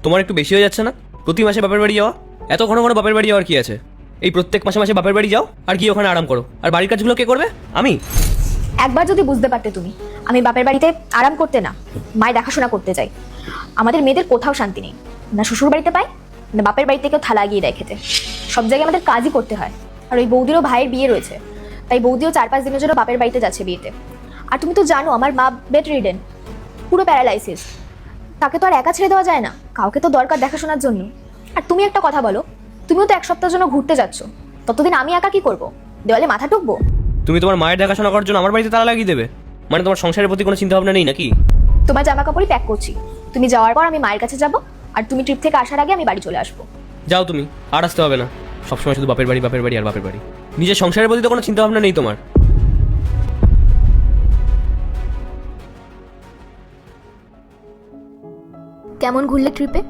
তোমার একটু বেশি হয়ে যাচ্ছে না? প্রতি মাসে বাপের বাড়ি যাওয়া, এত ঘন ঘন বাপের বাড়ি যাওয়ার কি আছে? এই প্রত্যেক মাসে মাসে বাপের বাড়ি যাও আর গিয়ে ওখানে আরাম করো, আর বাড়ির কাজগুলো কে করবে? আমি। একবার যদি বুঝতে পারতে তুমি, আমি বাপের বাড়িতে আরাম করতে না, মায়ের দেখাশোনা করতে যাই। আমাদের মেয়েদের কোথাও শান্তি নেই, না শ্বশুর বাড়িতে পায়, না বাপের বাড়িতে কেউ থালা এগিয়ে দেয় খেতে। সব জায়গায় আমাদের কাজই করতে হয়। আর ওই বৌদিরও ভাইয়ের বিয়ে রয়েছে, তাই বৌদিও 4-5 দিনের জন্য বাপের বাড়িতে যাচ্ছে বিয়েতে। আর তুমি তো জানো আমার মা বেড রিডেন, পুরো প্যারালাইসিস। তাকে তো আর একা ছেড়ে দেওয়া যায় না, কাউকে তো দরকার দেখাশোনার জন্য। আর তুমি একটা কথা বলো, তুমিও তো 1 সপ্তাহের জন্য ঘুরতে যাচ্ছ, ততদিন আমি একা কি করবো? দেওয়ালে মাথা টুকবো? তুমি তোমার মায়ের দেখাশোনা করার জন্য আমার বাড়িতে তালা লাগিয়ে দেবে? মানে তোমার সংসারের প্রতি কোনো চিন্তা ভাবনা নেই নাকি? তোমার জামা কাপড়ই প্যাক করছি, তুমি যাওয়ার পর আমি মায়ের কাছে যাব, আর তুমি ট্রিপ থেকে আসার আগে আমি বাড়ি চলে আসবো। যাও তুমি, আর আসতে হবে না। সবসময় শুধু বাপের বাড়ি বাপের বাড়ি আর বাপের বাড়ি। নিজের সংসারের প্রতি তো কোনো চিন্তা ভাবনা নেই তোমার। কেমন ঘুরলে ট্রিপে?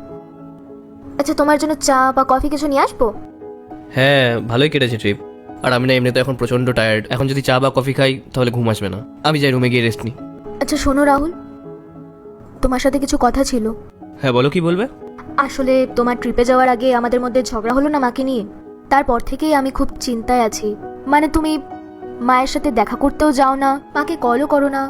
আচ্ছা, তোমার জন্য চা বা কফি কিছু নিয়ে আসবো? হ্যাঁ, ভালোই কেটেছে ট্রিপ। আর আমি না এমনিতে এখন প্রচন্ড টায়ার্ড, এখন যদি চা বা কফি খাই তাহলে ঘুম আসবে না। আমি যাই রুমে গিয়ে রেস্ট নিই। আচ্ছা শোনো রাহুল, তোমার সাথে কিছু কথা ছিল। হ্যাঁ বলো, কি বলবে? আসলে তোমার ট্রিপে যাওয়ার আগে আমাদের মধ্যে ঝগড়া হলো না মাকে নিয়ে, তারপর থেকেই আমি খুব চিন্তায় আছি। মানে তুমি মায়ের সাথে দেখা করতেও যাও না, মাকে কলও করো না,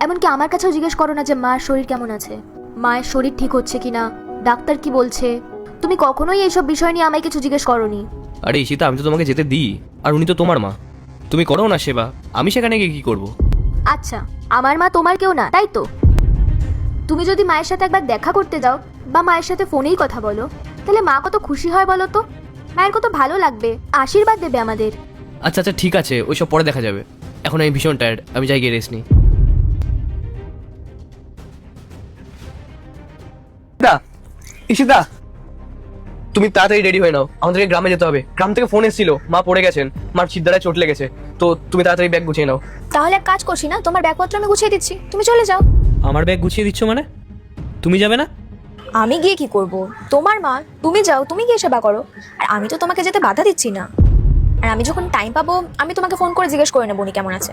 এমনকি আমার কাছেও জিজ্ঞেস করো না যে মার শরীর কেমন আছে, মায়ের শরীর ঠিক হচ্ছে কিনা, ডাক্তার কি বলছে। তুমি কখনোই এইসব বিষয় নিয়ে আমায় কিছু জিজ্ঞেস করোনি। আরে ঈশিতা, আমি তো তোমাকে যেতে দিই, আর উনি তো তোমার মা। তুমি করো না সেবা, আমি সেখানে গিয়ে কি করবো? আচ্ছা, আমার মা তোমার কেউ না, তাই তো? তুমি যদি মায়ের সাথে একবার দেখা করতে যাও বা মায়ের সাথে ফোনেই কথা বলো, তাহলে মা কত খুশি হয় বলো তো, মায়ের কত ভালো লাগবে, আশীর্বাদ দেবে আমাদের। আচ্ছা আচ্ছা ঠিক আছে, ওইসব পরে দেখা যাবে। এখন আমি ভীষণ টায়ার্ড, আমি যাই গিয়ে রেস্ট নিই। ঈশিতা, তুমি তাড়াতাড়ি রেডি হয়ে নাও, আমাদেরকে গ্রামে যেতে হবে। গ্রাম থেকে ফোন এসেছিল, মা পড়ে গেছেন, মার সিদ্ধারায় চোট লেগেছে। তো তুমি তাড়াতাড়ি ব্যাগ গুছিয়ে নাও। তাহলে এক কাজ করছি না, তোমার ব্যাগপত্র আমি গুছিয়ে দিচ্ছি, তুমি চলে যাও। আমার ব্যাগ গুছিয়ে দিচ্ছ মানে? তুমি যাবে না? আমি গিয়ে কি করব? তোমার মা, তুমি যাও, তুমি গিয়ে সেবা করো। আর আমি তো তোমাকে যেতে বাধা দিচ্ছি না। আর আমি যখন টাইম পাবো আমি তোমাকে ফোন করে জিজ্ঞেস করে নেবো উনি কেমন আছে।